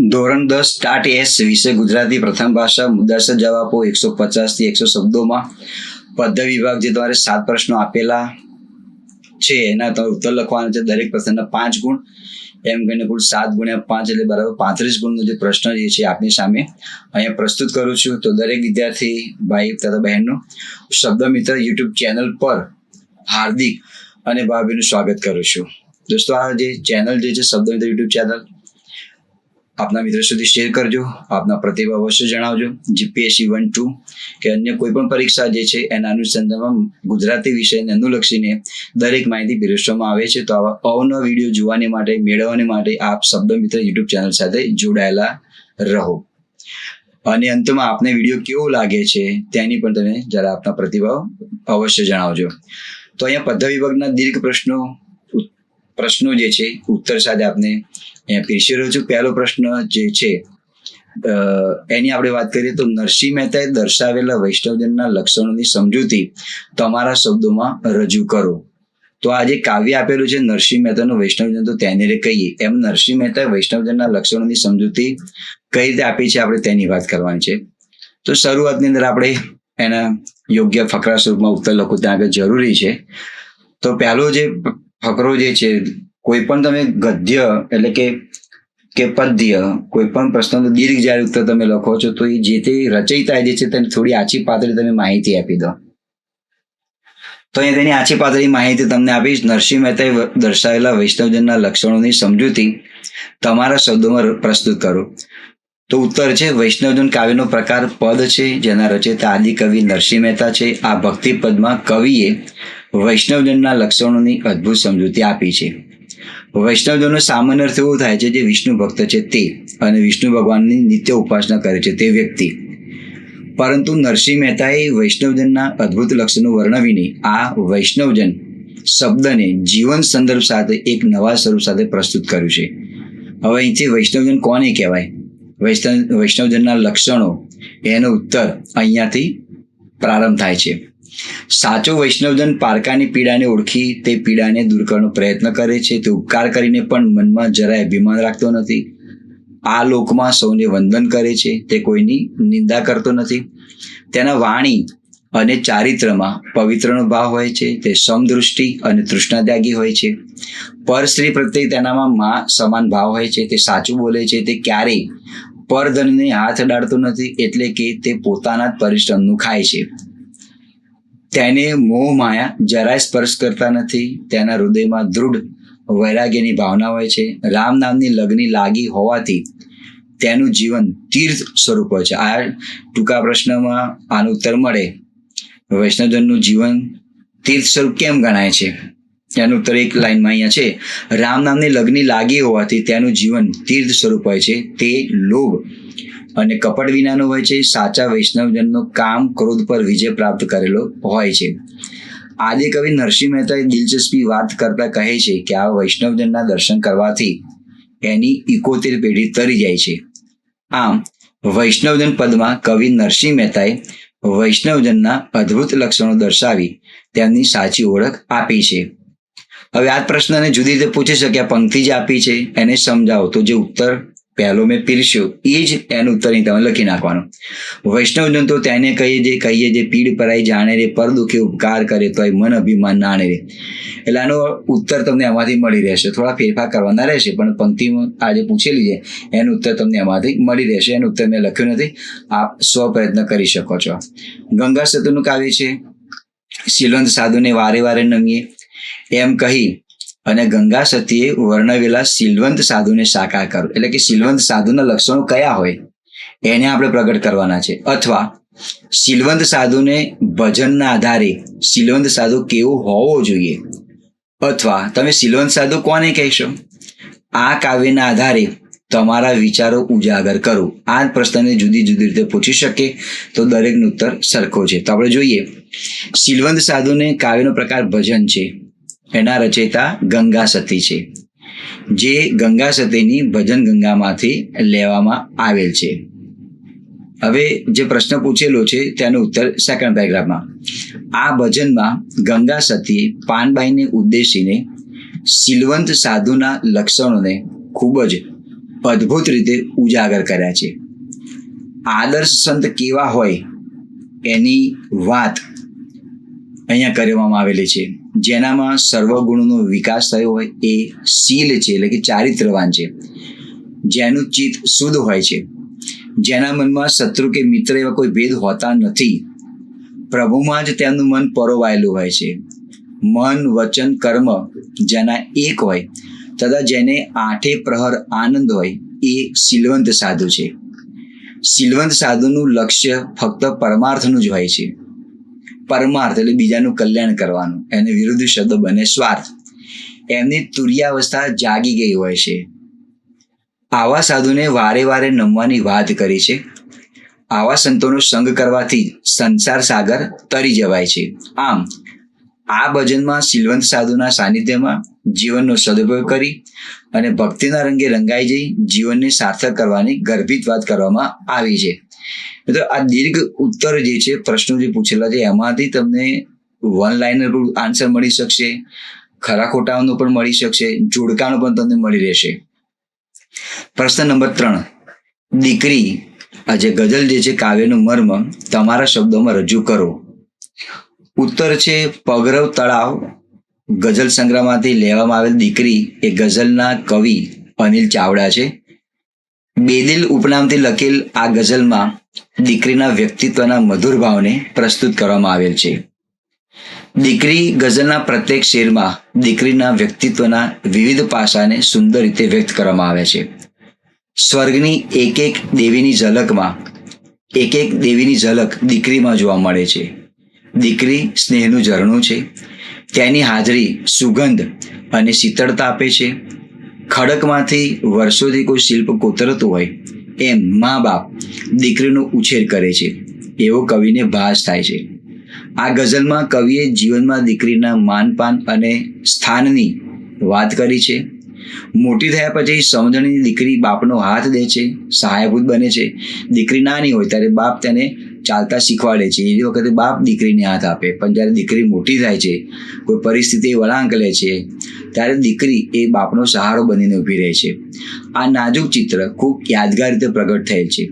ધોરણ 10 start S વિષય ગુજરાતી પ્રથમ ભાષા મુદ્દાસર જવાબો 150 થી 100 શબ્દોમાં પદ્ય વિભાગ જે તમારે 7 પ્રશ્નો આપેલા છે એના તમે ઉત્તર લખવાના છે. દરેક પ્રશ્નના 5 ગુણ એમ કરીને કુલ 7 ગુણ્યા 5 એટલે બરાબર 35 ગુણનો જે પ્રશ્ન જે છે આપની સામે અહીંયા પ્રસ્તુત કરું છું. તો દરેક વિદ્યાર્થી ભાઈ તથા બહેનનું શબ્દ મિત્ર યુટ્યુબ ચેનલ પર હાર્દિક અને ભાભીનું સ્વાગત કરું છું. દોસ્તો, આ જે ચેનલ જે છે શબ્દ મિત્ર યુટ્યુબ ચેનલ આપના મિત્રો સુધી શેર કરજો. આપના પ્રતિભાવ અવશ્ય જણાવજો. જીપીએસસી 1-2 કે અન્ય કોઈ પણ પરીક્ષા જે છે એના અનુસંધાનમાં ગુજરાતી વિષયને અનુલક્ષીને દરેક માહિતી પીરસવામાં આવે છે. તો આવા અવનવા વિડીયો જોવાની માટે મેળવવાની માટે આપ શબ્દ મિત્ર યુટ્યુબ ચેનલ સાથે જોડાયેલા રહો. અને અંતમાં આપને વિડીયો કેવો લાગે છે તેની પણ તમે જરા આપના પ્રતિભાવ અવશ્ય જણાવજો. તો અહીંયા પદ્ય વિભાગના દીર્ઘ પ્રશ્નો જે છે ઉત્તર સાથે આપને અહીંયા પીરસી રહ્યો છું. પહેલો પ્રશ્ન જે છે એની આપણે વાત કરીએ તો નરસિંહ મહેતાએ દર્શાવેલા વૈષ્ણવજનના લક્ષણોની સમજૂતી તમારા શબ્દોમાં રજૂ કરો. તો આ જે કાવ્ય આપેલું છે નરસિંહ મહેતાનું વૈષ્ણવજન તો તેને રે કહીએ, એમ નરસિંહ મહેતાએ વૈષ્ણવજનના લક્ષણોની સમજૂતી કઈ રીતે આપી છે આપણે તેની વાત કરવાની છે. તો શરૂઆતની અંદર આપણે એના યોગ્ય ફકરા સ્વરૂપમાં ઉત્તર લખો ત્યાં આગળ જરૂરી છે. તો પહેલો જે ફકરો જે છે, કોઈ પણ તમે ગદ્ય એટલે કે પદ્ય કોઈ પણ પ્રશ્ન દીર્ઘ જ્યારે ઉત્તર તમે લખો છો તો એ જે તે રચયિતા જે છે તેને થોડી આછી પાતળી તમે માહિતી આપી દો. તો અહીંયા તેની આછી પાતળી માહિતી તમને આપીશ. નરસિંહ મહેતાએ દર્શાવેલા વૈષ્ણવજનના લક્ષણોની સમજૂતી તમારા શબ્દોમાં પ્રસ્તુત કરો. તો ઉત્તર છે વૈષ્ણવજન કાવ્યનો પ્રકાર પદ છે જેના રચયિતા આદિકવિ નરસિંહ મહેતા છે. આ ભક્તિ પદમાં કવિએ વૈષ્ણવજનના લક્ષણોની અદ્ભુત સમજૂતી આપી છે. વૈષ્ણવજનનો સામાન્ય અર્થ એવો થાય છે જે વિષ્ણુ ભક્ત છે તે અને વિષ્ણુ ભગવાનની નિત્ય ઉપાસના કરે છે તે વ્યક્તિ. પરંતુ નરસિંહ મહેતાએ વૈષ્ણવજનના અદ્ભુત લક્ષણો વર્ણવીને આ વૈષ્ણવજન શબ્દને જીવન સંદર્ભ સાથે એક નવા સ્વરૂપ સાથે પ્રસ્તુત કર્યું છે. હવે અહીંથી વૈષ્ણવજન કોને કહેવાય, વૈષ્ણવજનના લક્ષણો, એનો ઉત્તર અહીંયાથી પ્રારંભ થાય છે. સાચો વૈષ્ણવજન પારકાની પીડાને ઓળખી તે પીડાને દૂર કરવાનો પ્રયત્ન કરે છે. તે ઉપકાર કરીને પણ મનમાં જરાય અભિમાન રાખતો નથી. આ લોકમાં સૌને વંદન કરે છે. તે કોઈની નિંદા કરતો નથી. તેના વાણી અને ચારિત્રમાં પવિત્રનો ભાવ હોય છે. તે સમદૃષ્ટિ અને તૃષ્ણાત્યાગી હોય છે. પર સ્ત્રી પ્રત્યે તેનામાં મા સમાન ભાવ હોય છે. તે સાચું બોલે છે. તે ક્યારેય પરધનને હાથ અડાડતો નથી, એટલે કે તે પોતાના જ પરિશ્રમનું ખાય છે. તેને મોહ માયા જરાય સ્પર્શ કરતા નથી. તેના હૃદયમાં દૃઢ વૈરાગ્યની ભાવના હોય છે. રામ નામની લગ્ની લાગી હોવાથી તેનું જીવન તીર્થ સ્વરૂપ હોય છે. આ ટૂંકા પ્રશ્નમાં આનો ઉત્તર મળે. વૈષ્ણવજનનું જીવન તીર્થ સ્વરૂપ કેમ ગણાય છે એનું ઉત્તર એક લાઈનમાં અહીંયા છે. રામ નામની લગ્ની લાગી હોવાથી તેનું જીવન તીર્થ સ્વરૂપ હોય છે. તે લોભ અને કપટ વિનાનો હોય છે. સાચા વૈષ્ણવજનનો કામ ક્રોધ પર વિજય પ્રાપ્ત કરેલો હોય છે. આદિકવિ નરસિંહ મહેતાએ દિલચસ્પી વાત કરતા કહે છે કે આ વૈષ્ણવજનના દર્શન કરવાથી એની 71 પેઢી તરી જાય છે. આમ વૈષ્ણવજન પદમાં કવિ નરસિંહ મહેતાએ વૈષ્ણવજનના અદ્ભુત લક્ષણો દર્શાવી તેમની સાચી ઓળખ આપી છે. હવે આ પ્રશ્નને જુદી રીતે પૂછી શકે. આ પંક્તિ જે આપી છે એને સમજાવો. તો જે ઉત્તર પહેલો મેં પીરસ્યો એ જ એનું ઉત્તર અહીં તમે લખી નાખવાનો. વૈષ્ણવજન તો તેને કહીએ જે પીડ પરાઈ જાણે રે, પર દુખે ઉપકાર કરે તો મન અભિમાન નાણે રે. એટલે આનો ઉત્તર તમને એમાંથી મળી રહેશે. થોડા ફેરફાર કરવાના રહેશે પણ પંક્તિમાં આજે પૂછેલી છે એનું ઉત્તર તમને એમાંથી મળી રહેશે. એનું ઉત્તર મેં લખ્યું નથી, આપ સ્વપ્રયત્ન કરી શકો છો. ગંગા સતીનું કાવ્ય છે. શીલવંત સાધુને વારે વારે નમીએ એમ કહી અને ગંગા સતીએ વર્ણવેલા શીલવંત સાધુને સાકાર કરો. એટલે કે શીલવંત સાધુના લક્ષણો કયા હોય એને આપણે પ્રગટ કરવાના છે. અથવા શીલવંત સાધુને ભજનના આધારે શીલવંત સાધુ કેવો હોવો જોઈએ, અથવા તમે શીલવંત સાધુ કોને કહેશો, આ કાવ્યના આધારે તમારા વિચારો ઉજાગર કરો. આ પ્રશ્નને જુદી જુદી રીતે પૂછી શકે તો દરેકનો ઉત્તર સરખો છે. તો આપણે જોઈએ. શીલવંત સાધુને કાવ્યનો પ્રકાર ભજન છે. એના રચયિતા ગંગા સતી છે, જે ગંગા સતીની ભજન ગંગામાંથી લેવામાં આવેલ છે. હવે જે પ્રશ્ન પૂછેલો છે તેનો ઉત્તર સેકન્ડ પેરેગ્રાફમાં. આ ભજનમાં ગંગા સતીએ પાનબાઈને ઉદ્દેશીને શીલવંત સાધુના લક્ષણોને ખૂબ જ અદ્ભુત રીતે ઉજાગર કર્યા છે. આદર્શ સંત કેવા હોય એની વાત અહીંયા કરવામાં આવેલી છે. જેનામાં સર્વગુણોનો વિકાસ થયો હોય, એ શીલ છે એટલે કે ચારિત્રવાન છે, જેનું ચિત્ત શુદ્ધ હોય છે, જેના મનમાં શત્રુ કે મિત્ર એવા કોઈ ભેદ હોતા નથી, પ્રભુમાં જ તેમનું મન પરોવાયેલું હોય છે, મન વચન કર્મ જેના એક હોય તથા જેને આઠે પ્રહર આનંદ હોય, એ શીલવંત સાધુ છે. શીલવંત સાધુનું લક્ષ્ય ફક્ત પરમાર્થનું જ હોય છે. પરમાર્થ એટલે બીજાનું કલ્યાણ કરવાનું, એને વિરુદ્ધ શબ્દ બને સ્વાર્થ. એમની તુર્યાવસ્થા જાગી ગઈ હોય છે. આવા સાધુને વારે વારે નમવાની વાત કરી છે. આવા સંતોનો સંગ કરવાથી સંસાર સાગર તરી જવાય છે. આમ આ ભજનમાં શીલવંત સાધુના સાનિધ્યમાં જીવનનો સદુપયોગ કરી અને ભક્તિના રંગે રંગાઈ જઈ જીવનને સાર્થક કરવાની ગર્ભિત વાત કરવામાં આવી છે. તો આ દીર્ઘ ઉત્તર જે છે, પ્રશ્નો જે પૂછેલા છે, એમાંથી તમને વન લાઇનર આન્સર મળી શકશે, ખરા ખોટાનો પણ મળી શકશે, જોડકાનો પણ તમને મળી રહેશે. પ્રશ્ન નંબર 3, દીકરી આ જે ગઝલ જે છે કાવ્યનું મર્મ તમારા શબ્દોમાં રજૂ કરો. ઉત્તર છે પગરવ તળાવ ગઝલ સંગ્રહમાંથી લેવામાં આવેલ દીકરી એ ગઝલના કવિ અનિલ ચાવડા છે. બેદિલ ઉપનામથી લખેલ આ ગઝલમાં દીકરીના વ્યક્તિત્વના મધુર ભાવને પ્રસ્તુત કરવામાં આવેલ છે. દીકરી ગઝલના પ્રત્યેક શેરમાં દીકરીના વ્યક્તિત્વના વિવિધ પાસાને સુંદર રીતે વ્યક્ત કરવામાં આવે છે. સ્વર્ગની એક એક દેવીની ઝલક દીકરીમાં જોવા મળે છે. દીકરી સ્નેહનું ઝરણું છે. તેની હાજરી સુગંધ અને શીતળતા આપે છે. ખડકમાંથી વર્ષોથી કોઈ શિલ્પ કોતરતું હોય એમ મા બાપ દીકરીનો ઉછેર કરે છે, એવો કવિને ભાસ થાય છે. આ ગઝલમાં કવિએ જીવનમાં દીકરીના માનપાન અને સ્થાનની વાત કરી છે. મોટી થયા પછી સમજણની દીકરી બાપનો હાથ દે છે, સહાયભૂત બને છે. દીકરી નાની હોય ત્યારે બાપ તેને ચાલતા શીખવાડે છે, એ વખતે બાપ દીકરીને હાથ આપે. પણ જ્યારે દીકરી મોટી થાય છે, કોઈ પરિસ્થિતિ વળાંક લે છે, ત્યારે દીકરી એ બાપનો સહારો બનીને ઊભી રહે છે. આ નાજુક ચિત્ર ખૂબ યાદગાર રીતે પ્રગટ થયેલ છે.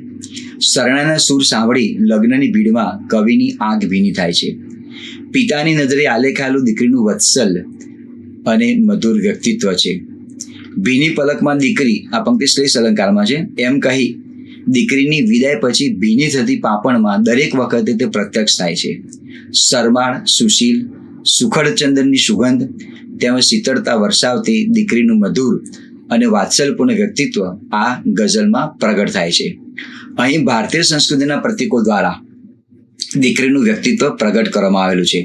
શરણાના સૂર સાંભળી લગ્નની ભીડમાં કવિની આંખ ભીની થાય છે. પિતાની નજરે આલેખાયેલું દીકરીનું વત્સલ અને મધુર વ્યક્તિત્વ છે. ભીની પલકમાં દીકરી, આ પંક્તિ શ્લેષ અલંકારમાં છે, એમ કહી દીકરીની વિદાય પછી ભીની થતી પાંપણમાં દરેક વખતે તે પ્રત્યક્ષ થાય છે. શરમાળ, સુશીલ, સુખડ ચંદનની સુગંધ તેમજ શીતળતા વરસાવતી દીકરીનું મધુર અને વાત્સલ્યપૂર્ણ વ્યક્તિત્વ આ ગઝલમાં પ્રગટ થાય છે. અહીં ભારતીય સંસ્કૃતિના પ્રતીકો દ્વારા દીકરીનું વ્યક્તિત્વ પ્રગટ કરવામાં આવેલું છે.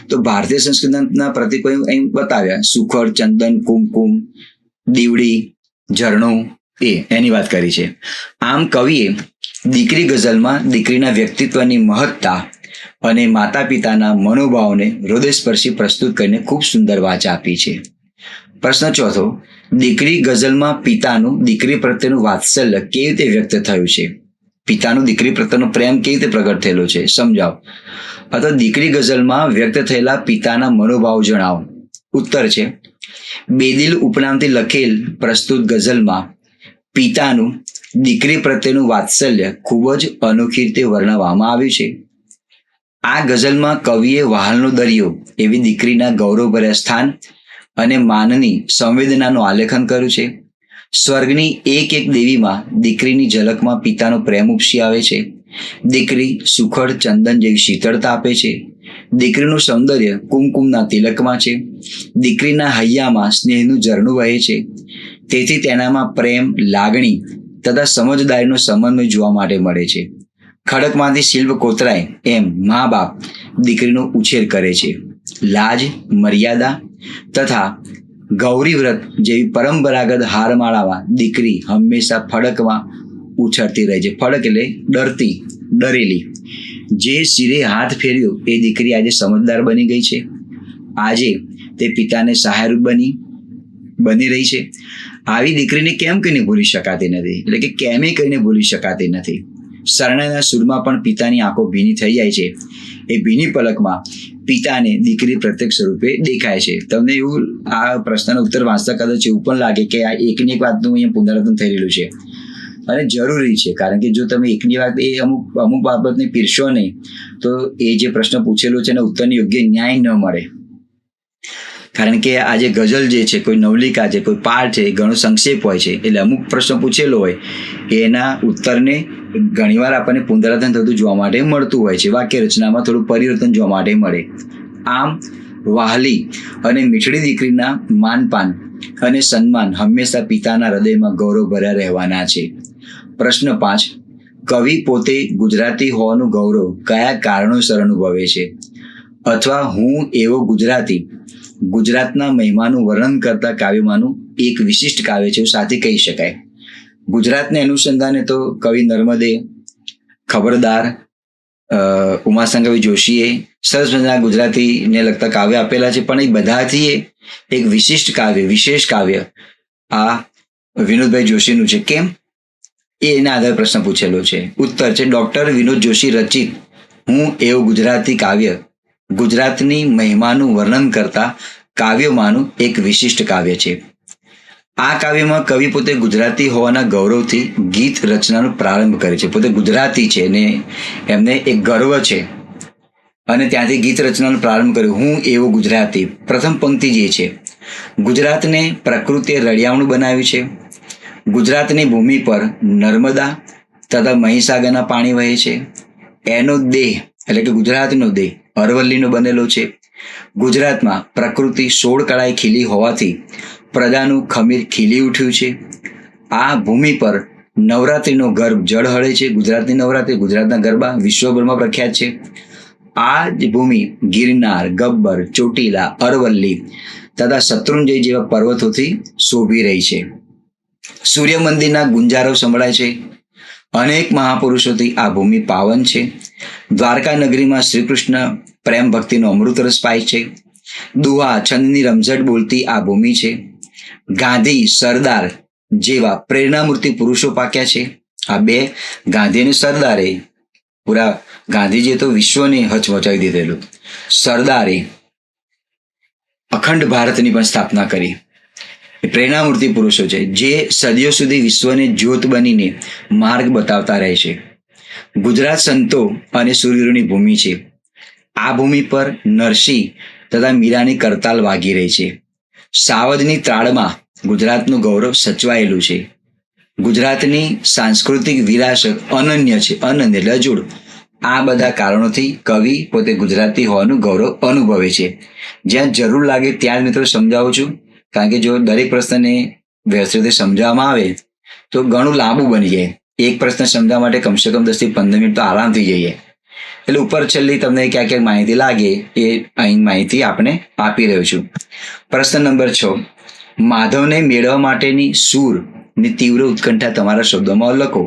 તો ભારતીય સંસ્કૃતિના પ્રતીકો અહીં બતાવ્યા: સુખડ, ચંદન, કુમકુમ, દીવડી, ઝરણું, એની વાત કરી છે. આમ કવિએ દીકરી ગઝલમાં દીકરીના વ્યક્તિત્વની મહત્તા અને માતા પિતાના મનોભાવને હૃદયસ્પર્શી પ્રસ્તુત કરીને ખૂબ સુંદર વાચા આપી છે. પ્રશ્ન 4, દીકરી ગઝલમાં પિતાનું દીકરી પ્રત્યેનું વાત્સલ્ય કેવી રીતે વ્યક્ત થયું છે? પિતાનું દીકરી પ્રત્યેનો પ્રેમ કેવી રીતે પ્રગટ થયેલો છે, સમજાવો. અથવા દીકરી ગઝલમાં વ્યક્ત થયેલા પિતાના મનોભાવ જણાવો. ઉત્તર છે બેદિલ ઉપનામથી લખેલ પ્રસ્તુત ગઝલમાં પિતાનું દીકરી પ્રત્યેનું વાત્સલ્ય ખૂબ જ અનોખી રીતે વર્ણવવામાં આવ્યું છે. આ ગઝલમાં કવિએ વહાલનો દરિયો એવી દીકરીના ગૌરવભર્યા સ્થાન અને માનની સંવેદનાનું આલેખન કર્યું છે. સ્વર્ગની એક એક દેવીમાં દીકરીની ઝલકમાં પિતાનો પ્રેમ ઉપસી આવે છે. દીકરી સુખડ ચંદન જેવી શીતળતા આપે છે. દીકરીનું સૌંદર્ય કુમકુમના તિલકમાં છે. દીકરીના હૈયામાં સ્નેહનું ઝરણું વહે છે. તેથી તેનામાં પ્રેમ, લાગણી તથા સમજદારીનો સમન્વય જોવા માટે મળે છે. ખડકમાંથી શિલ્પ કોતરાય એમ મા બાપ દીકરીનો ઉછેર કરે છે. લાજ, મર્યાદા તથા ગૌરી વ્રત જેવી પરંપરાગત હારમાળામાં દીકરી હંમેશા ફડકમાં ઉછળતી રહે છે. ફડક એટલે ડરતી, ડરેલી. જે શિરે હાથ ફેર્યો એ દીકરી આજે સમજદાર બની ગઈ છે. આજે તે પિતાને સહાયરૂપ બની રહી છે. આવી દીકરીને કેમ કહીને ભૂલી શકાતી નથી, એટલે કે કેમે કહીને ભૂલી શકાતી નથી. શરણાઈના સૂરમાં પણ પિતાની આંખો ભીની થઈ જાય છે. એ ભીની પલકમાં પિતાને દીકરી પ્રત્યક્ષ સ્વરૂપે દેખાય છે. તમને એવું આ પ્રશ્નનો ઉત્તર વાંચતા કદાચ એવું પણ લાગે કે આ એકની એક વાતનું અહીંયા પુનરાવર્તન થઈ રહેલું છે અને જરૂરી છે, કારણ કે જો તમે એકની વાત એ અમુક બાબતને પીરશો નહીં તો એ જે પ્રશ્ન પૂછેલો છે એના ઉત્તરને યોગ્ય ન્યાય ન મળે. કારણ કે આ જે ગઝલ જે છે, કોઈ નવલિકા છે, કોઈ પાઠ છે, ઘણો સંક્ષેપ હોય છે. એટલે અમુક પ્રશ્ન પૂછેલો હોય એના ઉત્તરને ઘણીવાર આપણને પુનરાવર્તન થતું જોવા માટે મળતું હોય છે. વાક્ય રચનામાં થોડું પરિવર્તન જોવા માટે મળે. આમ વહાલી અને મીઠડી દીકરીના માનપાન અને સન્માન હંમેશા પિતાના હૃદયમાં ગૌરવ ભર્યા રહેવાના છે. પ્રશ્ન 5. કવિ પોતે ગુજરાતી હોવાનું ગૌરવ કયા કારણોસર અનુભવે છે? અથવા હું એવો ગુજરાતી, ગુજરાતના મહિમાનું વર્ણન કરતા કાવ્યમાંનું એક વિશિષ્ટ કાવ્ય છે એવું સાથે કહી શકાય. ગુજરાતને અનુસંધાને તો કવિ નર્મદે, ખબરદાર, ઉમાશંકર જોશીએ સરસ મજાના ગુજરાતીને લગતા કાવ્ય આપેલા છે. પણ એ બધાથી એક વિશિષ્ટ કાવ્ય, વિશેષ કાવ્ય આ વિનોદભાઈ જોશીનું છે. કેમ? એના આધારે પ્રશ્ન પૂછેલો છે. ઉત્તર છે ડોક્ટર વિનોદ જોશી રચિત હું એવું ગુજરાતી કાવ્ય ગુજરાતની મહિમાનું વર્ણન કરતા કાવ્યોમાંનું એક વિશિષ્ટ કાવ્ય છે. આ કાવ્યમાં કવિ પોતે ગુજરાતી હોવાના ગૌરવથી ગીત રચનાનો પ્રારંભ કરે છે. પોતે ગુજરાતી છે ને એમને એક ગર્વ છે અને ત્યાંથી ગીત રચનાનો પ્રારંભ કર્યો. હું એવો ગુજરાતી. પ્રથમ પંક્તિ જે છે, ગુજરાતને પ્રકૃતિએ રળિયામણું બનાવ્યું છે. ગુજરાતની ભૂમિ પર નર્મદા તથા મહીસાગરના પાણી વહે છે. એનો દેહ એટલે કે ગુજરાતનો દેહ અરવલ્લીનો બનેલો છે. ગુજરાતમાં પ્રકૃતિ 16 કળાએ ખીલી હોવાથી પ્રજાનું ખમીર ખીલી ઉઠ્યું છે. આ ભૂમિ પર નવરાત્રિનો ગર્ભ જળ હળે છે. ગુજરાતની નવરાત્રિ, ગુજરાતના ગરબા વિશ્વભરમાં પ્રખ્યાત છે. આ જ ભૂમિ ગિરનાર, ગબ્બર, ચોટીલા, અરવલ્લી તથા શત્રુંજય જેવા પર્વતોથી શોભી રહી છે. સૂર્ય મંદિરના ગુંજારો સંભળાય છે. અનેક મહાપુરુષોથી આ ભૂમિ પાવન છે. દ્વારકા નગરીમાં શ્રી કૃષ્ણ પ્રેમ ભક્તિનો અમૃત રસ પાય છે. દુહા છંદની રમઝટ બોલતી આ ભૂમિ છે. ગાંધી, સરદાર જેવા પ્રેરણામૂર્તિ પુરુષો પાક્યા છે. આ બે ગાંધી અને સરદારે પૂરા ગાંધીજીએ તો વિશ્વને હચમચાવી દીધેલું. સરદારે અખંડ ભારતની પણ સ્થાપના કરી. પ્રેરણામૂર્તિ પુરુષો છે જે સદીઓ સુધી વિશ્વને જ્યોત બનીને માર્ગ બતાવતા રહે છે. ગુજરાત સંતો અને સૂરવીરોની ભૂમિ છે. આ ભૂમિ પર નરસિંહ તથા મીરાની કરતાલ વાગી રહી છે. સાવજની ત્રાળમાં ગુજરાતનું ગૌરવ સચવાયેલું છે. ગુજરાતની સાંસ્કૃતિક વિરાસત અનન્ય છે, અનન્ય એટલે અજોડ. આ બધા કારણોથી કવિ પોતે ગુજરાતી હોવાનું ગૌરવ અનુભવે છે. જ્યાં જરૂર લાગે ત્યાં જ મિત્રો સમજાવું છું, કારણ કે જો દરેક પ્રશ્નને વ્યવસ્થિત રીતે સમજાવવામાં આવે તો ઘણું લાંબુ બની જાય. એક પ્રશ્ન સમજાવવા માટે કમસે કમ 10 થી 15 મિનિટ તો આરામથી જઈએ. એટલે ઉપર છેલ્લી તમને ક્યાંક ક્યાંક માહિતી લાગે એ અહીં માહિતી આપણે આપી રહ્યો છું. પ્રશ્ન નંબર 6. માધવને મેળવવા માટેની સૂરની તીવ્ર ઉત્કંઠા તમારા શબ્દોમાં લખો.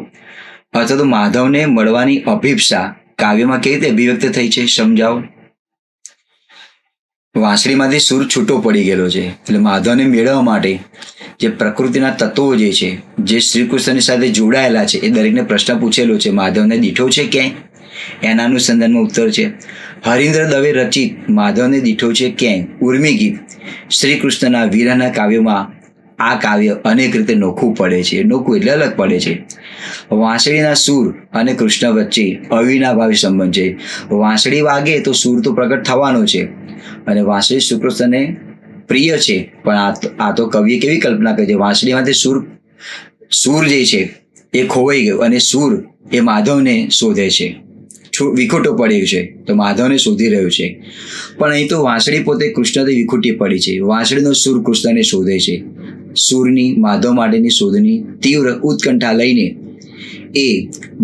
અથવા તો માધવને મળવાની અભિપ્સા કાવ્યમાં કેવી રીતે અભિવ્યક્ત થઈ છે સમજાવો. વાંસળીમાંથી સૂર છૂટો પડી ગયેલો છે. એટલે માધવને મેળવવા માટે જે પ્રકૃતિના તત્વો જે છે, જે શ્રી કૃષ્ણની સાથે જોડાયેલા છે, એ દરેકને પ્રશ્ન પૂછેલો છે. માધવને દીઠો છે ક્યાંય? એના અનુસંધાનમાં ઉત્તર છે હરીન્દ્ર દવે રચિત માધવને દીઠો છે ક્યાંય ઉર્મી ગીત શ્રી કૃષ્ણના વીરના કાવ્યોમાં આ કાવ્ય અનેક રીતે નોખું પડે છે. નોખું એટલે અલગ પડે છે. વાંસળીના સૂર અને કૃષ્ણ વચ્ચે અવિનાભાવી સંબંધ છે. વાંસળી વાગે તો સૂર તો પ્રગટ થવાનો છે અને વાંસળી શ્રી કૃષ્ણને પ્રિય છે. પણ આ તો કવિએ કેવી કલ્પના કરી છે, વાંસળીમાંથી સૂર જે છે એ ખોવાઈ ગયો અને સૂર એ માધવને શોધે છે. વિખૂટો પડ્યો છે તો માધવને શોધી રહ્યો છે. પણ અહીં તો વાંસળી પોતે કૃષ્ણથી વિખૂટી પડી છે. વાંસળીનો સૂર કૃષ્ણને શોધે છે. સૂરની માધવ માટેની શોધની તીવ્ર ઉત્કંઠા લઈને એ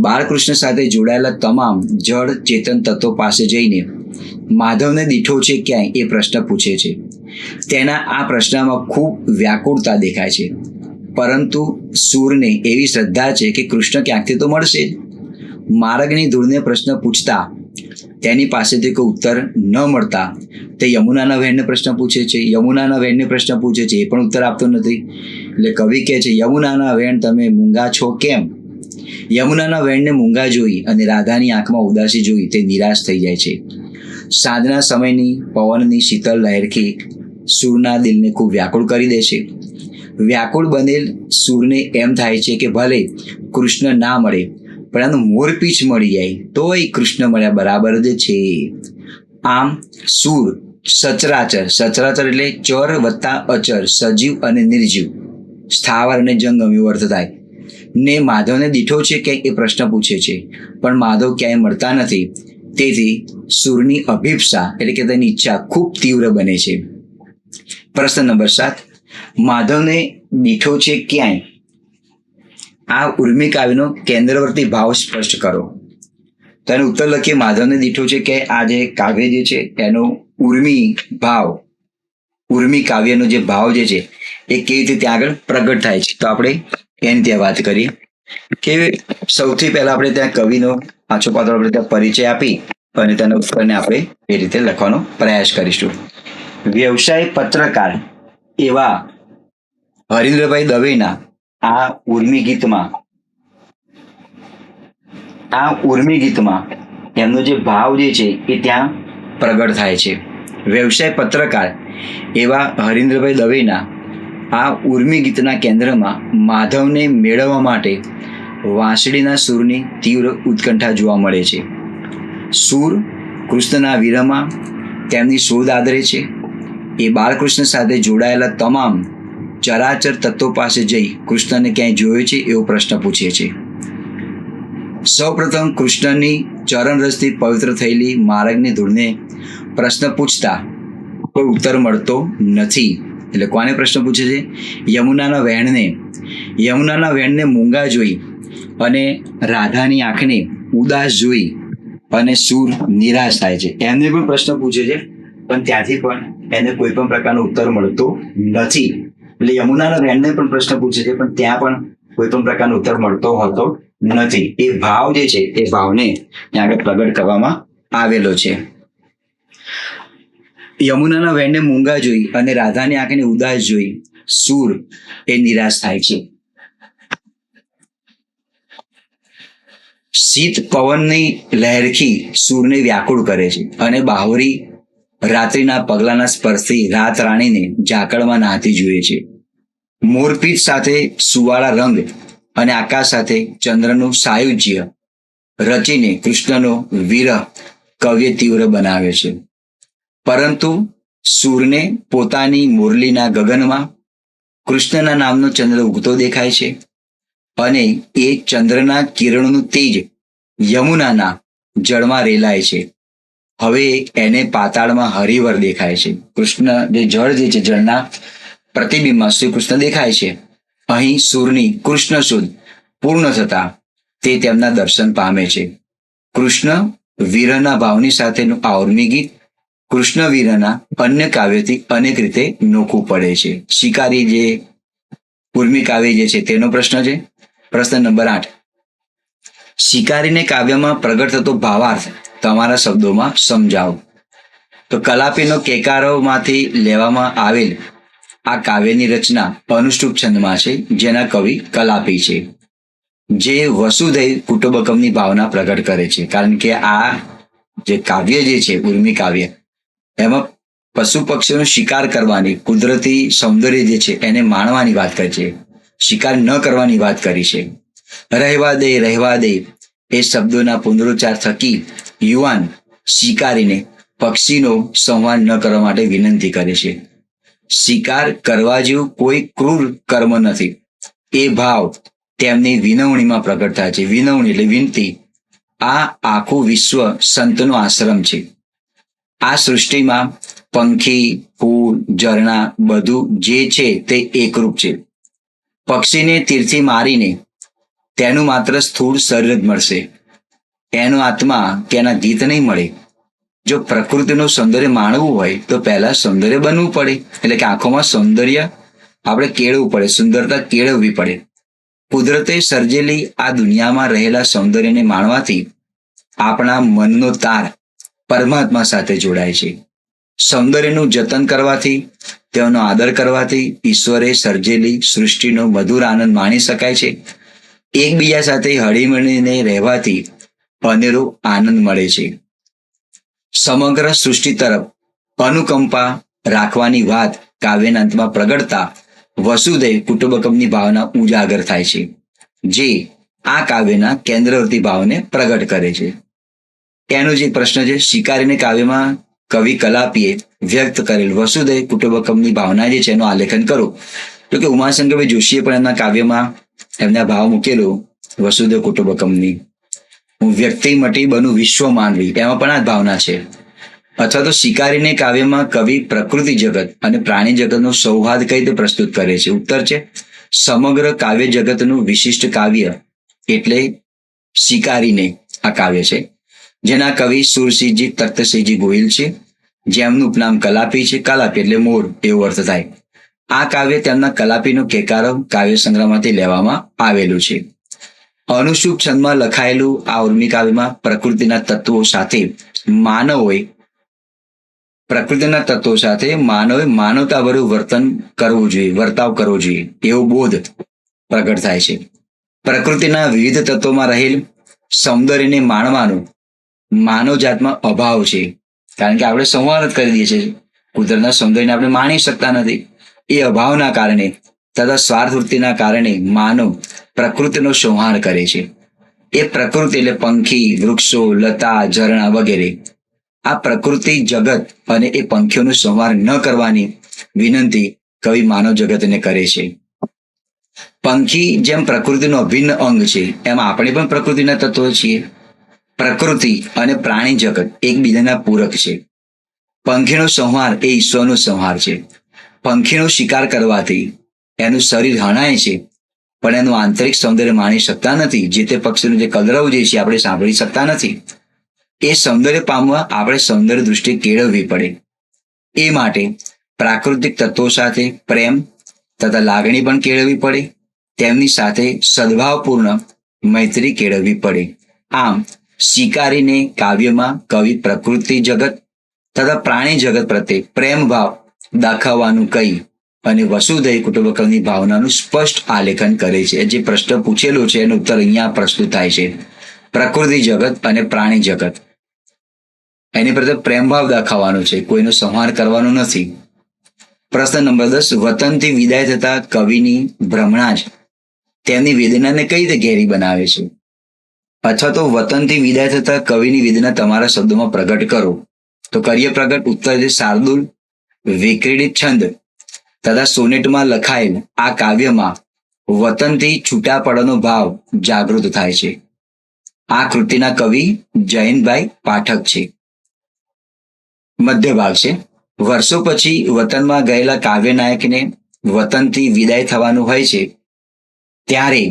બાળકૃષ્ણ સાથે જોડાયેલા તમામ જળ ચેતન તત્વો પાસે જઈને માધવને દીઠો છે ક્યાંય એ પ્રશ્ન પૂછે છે. તેના આ પ્રશ્નમાં ખૂબ વ્યાકુળતા દેખાય છે. પરંતુ સૂરને એવી શ્રદ્ધા છે કે કૃષ્ણ ક્યાંકથી તો મળશે જ. માર્ગની ધૂળને પ્રશ્ન પૂછતા તેની પાસેથી કોઈ ઉત્તર ન મળતા તે યમુનાના વહેણને પ્રશ્ન પૂછે છે. યમુનાના વહેણને પ્રશ્ન પૂછે છે, એ પણ ઉત્તર આપતો નથી. એટલે કવિ કહે છે યમુનાના વહેણ તમે મૂંગા છો કેમ? યમુનાના વેણને મૂંગા જોઈ અને રાધાની આંખમાં ઉદાસી જોઈ તે નિરાશ થઈ જાય છે. સાંજના સમયની પવનની શીતળ લહેરખી સૂરના દિલને ખૂબ વ્યાકુળ કરી દે છે. વ્યાકુળ બનેલ સૂરને એમ થાય છે કે ભલે કૃષ્ણ ના મળે પરંતુ મોરપીંછ મળી જાય તોય કૃષ્ણ મળ્યા બરાબર જ છે. આમ સૂર સચરાચર, સચરાચર એટલે ચર વત્તા અચર, સજીવ અને નિર્જીવ, સ્થાવર અને જંગમ એવો અર્થ થાય, ને માધવને દીઠો છે ક્યાંય એ પ્રશ્ન પૂછે છે, પણ માધવ ક્યાંય મળતા નથી. તેથી સૂરની અભિપ્સા એટલે કે તેની ઈચ્છા ખૂબ તીવ્ર બને છે. પ્રશ્ન નંબર 7, માધવને દીઠો છે ક્યાંય? આ ઉર્મી કાવ્યનો કેન્દ્રવર્તી ભાવ સ્પષ્ટ કરો. તો એનો ઉત્તર લખીએ. માધવને દીઠો છે કે આ જે કાવ્ય જે છે એનો ઉર્મી ભાવ, ઉર્મી કાવ્યનો જે ભાવ જે છે એ કેવી રીતે ત્યાં આગળ પ્રગટ થાય છે, તો આપણે એની ત્યાં વાત કરીએ કે સૌથી પહેલા આપણે ત્યાં કવિનો આછો પાત્ર આપણે ત્યાં પરિચય આપી અને તેના ઉત્તરને આપણે એ રીતે લખવાનો પ્રયાસ કરીશું. વ્યવસાય પત્રકાર એવા હરીન્દ્રભાઈ દવેના આ ઉર્મી ગીતમાં એમનો જે ભાવ જે છે એ ત્યાં પ્રગટ થાય છે. વ્યવસાય પત્રકાર એવા હરીન્દ્રભાઈ દવેના આ ઉર્મી ગીતના કેન્દ્રમાં માધવને મેળવવા માટે વાંસળીના સૂરની તીવ્ર ઉત્કંઠા જોવા મળે છે. સૂર કૃષ્ણના વિરહમાં તેમની શોધ આદરે છે. એ બાળકૃષ્ણ સાથે જોડાયેલા તમામ ચરાચર તત્વો પાસે જઈ કૃષ્ણને ક્યાંય જોયો છે એવો પ્રશ્ન પૂછે છે. સૌપ્રથમ કૃષ્ણની ચરણરસથી પવિત્ર થયેલી માર્ગની ધૂળને પ્રશ્ન પૂછતા કોઈ ઉત્તર મળતો નથી. એટલે કોને પ્રશ્ન પૂછે છે? યમુનાના વેણને મૂંગા જોઈ અને રાધાની આંખને ઉદાસ જોઈ અને સૂર નિરાશ થાય છે. એમને પણ પ્રશ્ન પૂછે છે, પણ ત્યાંથી પણ એને કોઈ પણ પ્રકારનો ઉત્તર મળતો નથી. એટલે યમુનાના વેણને પણ પ્રશ્ન પૂછે છે, પણ ત્યાં પણ કોઈ પણ પ્રકારનો ઉત્તર મળતો હોતો નથી. એ ભાવ જે છે એ ભાવને ત્યાં આગળ પ્રગટ કરવામાં આવેલો છે. યમુનાના વેણને મૂંગા જોઈ અને રાધાની આંખને ઉદાસ જોઈ સૂર એ નિરાશ થાય છે. શીત પવનની લહેરખી સૂરને વ્યાકુળ કરે છે અને બાવરી રાત્રિના પગલાના સ્પર્શથી રાત રાણીને ઝાકળમાં નાહતી જુએ છે. મોરપીંછ સાથે સુવાળા રંગ અને આકાશ સાથે ચંદ્રનું સાયુજ્ય રચીને કૃષ્ણનો વિરહ કવિએ તીવ્ર બનાવે છે. પરંતુ સૂરને પોતાની મુરલીના ગગનમાં કૃષ્ણના નામનો ચંદ્ર ઉગતો દેખાય છે અને એ ચંદ્રના કિરણોનું તેજ યમુનાના જળમાં રેલાય છે. હવે એને પાતાળમાં હરિવર દેખાય છે. કૃષ્ણ જે જળ જે છે, જળના પ્રતિબિંબમાં શ્રી કૃષ્ણ દેખાય છે. અહીં સૂરની કૃષ્ણ શુદ્ધ પૂર્ણ થતા તે તેમના દર્શન પામે છે. કૃષ્ણ વિરહના ભાવની સાથેનું આ ઉર્મી ગીત કૃષ્ણ વિરહના અન્ય કાવ્યથી અનેક રીતે નોખું પડે છે. શિકારી જે ઉર્મી કાવ્ય જે છે તેનો પ્રશ્ન છે. પ્રશ્ન નંબર 8, શિકારીને કાવ્યમાં પ્રગટ થતો ભાવાર્થ તમારા શબ્દોમાં સમજાવો. તો કલાપીનો કેકારોમાંથી લેવામાં આવેલ આ કાવ્યની રચના અનુષ્ટુપ છંદમાં છે, જેના કવિ કલાપી છે, જે વસુધૈવ કુટુંબકમની ભાવના પ્રગટ કરે છે. કારણ કે આ જે કાવ્ય જે છે ઉર્મી કાવ્ય, એમાં પશુ પક્ષીઓનો શિકાર કરવાની કુદરતી સૌંદર્ય જે છે એને માણવાની વાત કરી છે, શિકાર ન કરવાની વાત કરી છે. રહેવા દે એ શબ્દોના પુનરુચ્ચાર થકી યુવાન શિકારીને પક્ષીનો સંહાર ન કરવા માટે વિનંતી કરે છે. શિકાર કરવા જેવું કોઈ ક્રૂર કર્મ નથી. એ ભાવ તેમની વિનવણીમાં પ્રગટ થાય છે. વિનવણી એટલે વિનંતી. આ આખું વિશ્વ સંતનો આશ્રમ છે. આ સૃષ્ટિમાં પંખી, ફૂલ, ઝરણા બધું જે છે તે એકરૂપ છે. પક્ષીને તીરથી મારીને તેનું માત્ર સ્થૂળ શરીર જ મળશે, એનો આત્મા કે એના ગીત નહીં મળે. જો પ્રકૃતિનું સૌંદર્ય માણવું હોય તો પહેલા સૌંદર્ય બનવું પડે. એટલે કે આંખોમાં સૌંદર્ય આપણે કેળવવું પડે, સુંદરતા કેળવવી પડે. કુદરતે સર્જેલી આ દુનિયામાં રહેલા સૌંદર્યને માણવાથી આપણા મનનો તાર પરમાત્મા સાથે જોડાય છે. સૌંદર્યનું જતન કરવાથી, તેનો આદર કરવાથી ઈશ્વરે સર્જેલી સૃષ્ટિનો મધુર આનંદ માણી શકાય છે. એકબીજા સાથે હળીમળીને રહેવાથી અનેરો આનંદ મળે છે. સમગ્ર સૃષ્ટિ તરફ અનુકંપા રાખવાની વાત કાવ્યના અંતમાં પ્રગટતા વસુધૈવ કુટુંબકમની ભાવના ઉજાગર થાય છે, જે આ કાવ્યના કેન્દ્રવર્તી ભાવને પ્રગટ કરે છે. એનો જે પ્રશ્ન છે, શિકારીને કાવ્યમાં કવિ કલાપીએ વ્યક્ત કરેલ વસુધૈવ કુટુંબકમની ભાવના જે છે એનું આલેખન કરો. તો કે ઉમાશંકરભાઈ જોશીએ પણ એમના કાવ્યમાં એમના ભાવ મૂકેલો વસુધૈવ કુટુંબકમની. હું વ્યક્તિ મટી બનું વિશ્વ માનવી, એમાં પણ આ જ ભાવના છે. અથવા તો શિકારીને કાવ્યમાં કવિ પ્રકૃતિ જગત અને પ્રાણી જગતનો સૌહાર્દ કઈ રીતે પ્રસ્તુત કરે છે. ઉત્તર છે, સમગ્ર કાવ્ય જગતનું વિશિષ્ટ કાવ્ય એટલે શિકારીને આ કાવ્ય છે, જેના કવિ સુરસિંહજી તખ્તસિંહજી ગોહિલ છે, જેમનું ઉપનામ કલાપી છે. કલાપી એટલે મોર એવો અર્થ થાય. આ કાવ્ય તેમના કલાપીનો કેકારો કાવ્ય સંગ્રહમાંથી લેવામાં આવેલું છે. અનુસૂપ છંદમાં લખાયેલું આ ઉર્મી કાવ્યમાં પ્રકૃતિના તત્વો સાથે માનવોએ માનવતાભર્યું વર્તાવ કરવો જોઈએ એવો બોધ પ્રગટ થાય છે. પ્રકૃતિના વિવિધ તત્વોમાં રહેલ સૌંદર્યને માણવાનો માનવ જાતમાં અભાવ છે, કારણ કે આપણે સંહાર જ કરી દઈએ છીએ. કુદરતના સૌંદર્યને આપણે માણી શકતા નથી. એ અભાવના કારણે તથા સ્વાર્થવૃત્તિના કારણે માનવ પ્રકૃતિનો સંહાર કરે છે. એ પ્રકૃતિ એટલે પંખી, વૃક્ષો, લતા, ઝરણા વગેરે. આ પ્રકૃતિ જગત અને એ પંખીઓનો સંહાર ન કરવાની વિનંતી કવિ માનવ જગતને કરે છે. પંખી જેમ પ્રકૃતિનો અભિન્ન અંગ છે, એમ આપણે પણ પ્રકૃતિના તત્વો છીએ. પ્રકૃતિ અને પ્રાણી જગત એકબીજાના પૂરક છે. પંખીનો સંહાર એ ઈશ્વરનો સંહાર છે. પંખીનો શિકાર કરવાથી એનું શરીર હણાય છે, પણ એનું આંતરિક સૌંદર્ય માણી શકતા નથી. જે તે પક્ષીનું જે કલરવ જે છે આપણે સાંભળી શકતા નથી. એ સૌંદર્ય પામવા આપણે સૌંદર્ય દૃષ્ટિ કેળવવી પડે. એ માટે પ્રાકૃતિક તત્વો સાથે પ્રેમ તથા લાગણી પણ કેળવવી પડે. તેમની સાથે સદભાવપૂર્ણ મૈત્રી કેળવવી પડે. આમ શિકારીને કાવ્યમાં કવિ પ્રકૃતિ જગત તથા પ્રાણી જગત પ્રત્યે પ્રેમ ભાવ દાખવવાનું કહી અને વસુધૈવ કુટુંબકમની ભાવનાનું સ્પષ્ટ આલેખન કરે છે. જે પ્રશ્ન પૂછેલો છે એનો ઉત્તર અહીંયા પ્રસ્તુત થાય છે. પ્રકૃતિ જગત અને પ્રાણી જગત, એની પ્રત્યે પ્રેમભાવ દાખવવાનો છે, કોઈનો સંહાર કરવાનો નથી. પ્રશ્ન નંબર 10, વતનથી વિદાય થતા કવિની ભ્રમણા જ તેમની વેદનાને કઈ રીતે ઘેરી બનાવે છે. અથવા તો વતનથી વિદાય થતા કવિની વેદના તમારા શબ્દોમાં પ્રગટ કરો. તો કરીએ પ્રગટ. ઉત્તર છે, શાર્દુલ વિક્રીડિત છંદ તથા સોનેટમાં લખાયેલ આ કાવ્યમાં વતનથી છૂટા પડવાનો ભાવ જાગૃત થાય છે. આ કૃતિના કવિ જયંતભાઈ પાઠક છે. મધ્ય ભાગ છે. વર્ષો પછી વતનમાં ગયેલા કાવ્યનાયકને વતનથી વિદાય થવાનું હોય છે, ત્યારે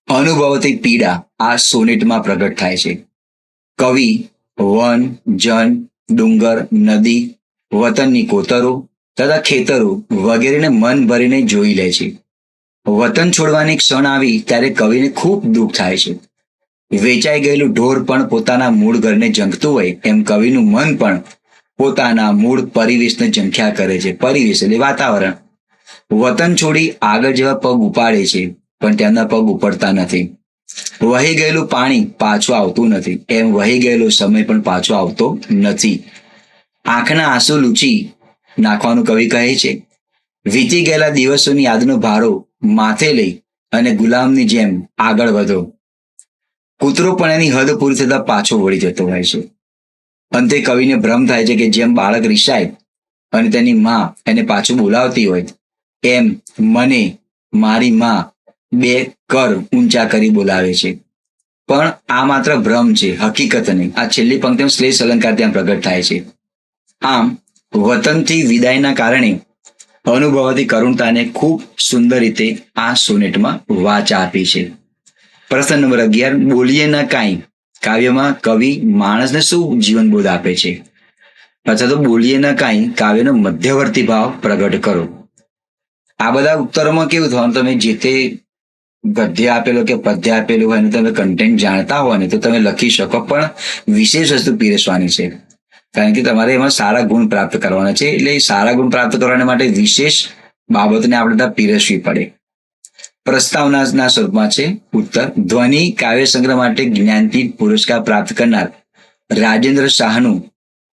અનુભવતી પીડા આ સોનેટમાં પ્રગટ થાય છે. કવિ વન, જન, ડુંગર, નદી, વતનની કોતરો તથા ખેતરો વગેરેને મન ભરીને જોઈ લે છે. વતન છોડવાની ક્ષણ આવી ત્યારે કવિને ખૂબ દુઃખ થાય છે. વેચાઈ ગયેલું ઢોર પણ પોતાના મૂળ ઘરને ઝંખતું હોય એમ કવિનું મન પણ પોતાના મૂળ પરિવેશને ઝંખ્યા કરે છે. પરિવેશ એટલે વાતાવરણ. વતન છોડી આગળ જેવા પગ ઉપાડે છે, પણ તેમના પગ ઉપડતા નથી. વહી ગયેલું પાણી પાછું આવતું નથી, એમ વહી ગયેલો સમય પણ પાછો આવતો નથી. આંખના આંસુ લૂછી નાખવાનું કવિ કહે છે. વીતી ગયેલા દિવસોની યાદનો ભારો માથે લઈ અને ગુલામની જેમ આગળ વધો. કૂતરો પણ એની હદ પૂરી થતા પાછો વળી જતો હોય છે. અંતે કવિને ભ્રમ થાય છે કે જેમ બાળક રિસાય અને તેની માં એને પાછું બોલાવતી હોય, એમ મને મારી માં બે કર ઊંચા કરી બોલાવે છે. પણ આ માત્ર ભ્રમ છે, હકીકત નહીં. આ છેલ્લી પંક્તિમાં શ્લેષ અલંકાર ત્યાં પ્રગટ થાય છે. આમ વતનથી વિદાયના કારણે અનુભવાતી કરુણતાને ખૂબ સુંદર રીતે આ સોનેટમાં વાચા આપી છે. પ્રશ્ન નંબર 11, બોલીએ ના કાંઈ કાવ્યમાં કવિ માણસને શું જીવનબોધ આપે છે. અથવા તો બોલીએ ના કાંઈ કાવ્યનો મધ્યવર્તી ભાવ પ્રગટ કરો. આ બધા ઉત્તરોમાં કેવું થવાનું, તમે જે તે ગદ્ય આપેલો કે પદ્ય આપેલું હોય અને તમે કન્ટેન્ટ જાણતા હોય ને તો તમે લખી શકો, પણ વિશેષ વસ્તુ પીરસવાની છે, કારણ કે તમારે એમાં સારા ગુણ પ્રાપ્ત કરવાના છે. એટલે સારા ગુણ પ્રાપ્ત કરવાના માટે વિશેષ બાબતને આપણે ત્યાં પીરસવી પડે. પ્રસ્તાવનાના સ્વરૂપમાં છે ઉત્તર. ધ્વનિ કાવ્ય સંગ્રહ માટે જ્ઞાનપીઠ પુરસ્કાર પ્રાપ્ત કરનાર રાજેન્દ્ર શાહનું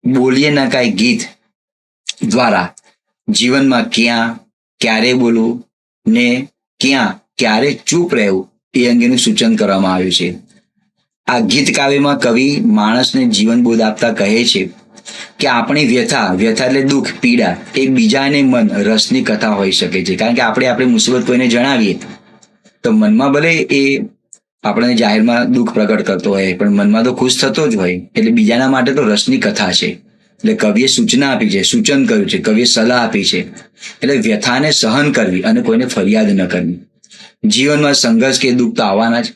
બોલીએ ન કાંઈ ગીત દ્વારા જીવનમાં ક્યાં ક્યારે બોલવું ને ક્યાં ક્યારે ચૂપ રહેવું એ અંગેનું સૂચન કરવામાં આવ્યું છે. આ ગીત કાવ્યમાં કવિ માણસને જીવનબોધ આપતા કહે છે કે આપણી વ્યથા એટલે દુઃખ પીડા એ બીજાને મન રસની કથા હોઈ શકે છે. કારણ કે આપણે આપણી મુસીબત કોઈને જણાવીએ તો મનમાં ભલે એ આપણે જાહેરમાં દુઃખ પ્રગટ કરતો હોય પણ મનમાં તો ખુશ થતો જ હોય. એટલે બીજાના માટે તો રસની કથા છે. એટલે કવિએ સૂચના આપી છે, સૂચન કર્યું છે, કવિએ સલાહ આપી છે. એટલે વ્યથાને સહન કરવી અને કોઈને ફરિયાદ ન કરવી. જીવનમાં સંઘર્ષ કે દુઃખ તો આવવાના જ,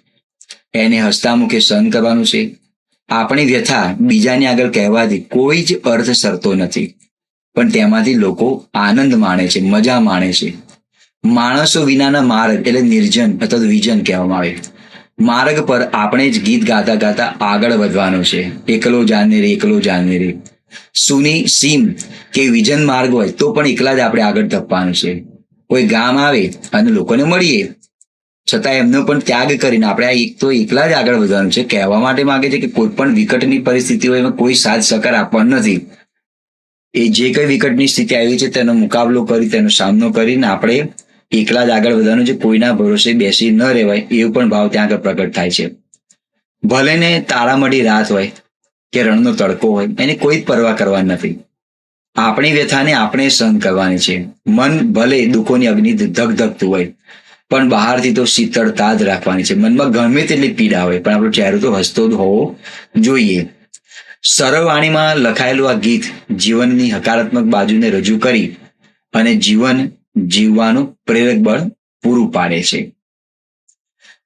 એને હસતા મુખે સહન કરવાનું છે. આપણી વ્યથા બીજાની આગળ કહેવાથી કોઈ જ અર્થ સરતો નથી, પણ તેમાંથી લોકો આનંદ માણે છે, મજા માણે છે. માણસો વિનાના માર્ગ એટલે નિર્જન અથવા વિજન કહેવામાં આવે. માર્ગ પર આપણે જ ગીત ગાતા ગાતા આગળ વધવાનું છે. એકલો જાને રે એકલો જાને રે. સુની સીમ કે વિજન માર્ગ હોય તો પણ એકલા જ આપણે આગળ ધપવાનું છે. કોઈ ગામ આવે અને લોકોને મળીએ છતાં એમનો પણ ત્યાગ કરીને આપણે આ એક તો એકલા જ આગળ વધવાનું છે. કહેવા માટે માંગે છે કે કોઈ પણ વિકટની પરિસ્થિતિ હોય એમાં કોઈ સાથ સહકાર આપવાનો નથી. એ જે કઈ વિકટની સ્થિતિ આવી છે તેનો મુકાબલો કરી તેનો સામનો કરીને આપણે એકલા જ આગળ વધવાનું છે. કોઈના ભરોસે બેસી ન રહેવાય એવો પણ ભાવ ત્યાં આગળ પ્રગટ થાય છે. ભલે ને તાળામળી રાત હોય કે રણનો તડકો હોય એની કોઈ જ પરવા કરવાની નથી. આપણી વ્યથાને આપણે સહન કરવાની છે. મન ભલે દુઃખોની અગ્નિ ધગધગતું હોય પણ બહારથી તો શીતળતા જ રાખવાની છે. મનમાં ગમે તેટલી પીડા હોય પણ આપણો ચહેરો તો હસતો જ હોવો જોઈએ. સરળ વાણીમાં લખાયેલું આ ગીત જીવનની હકારાત્મક બાજુને રજૂ કરી અને જીવન જીવવાનું પ્રેરક બળ પૂરું પાડે છે.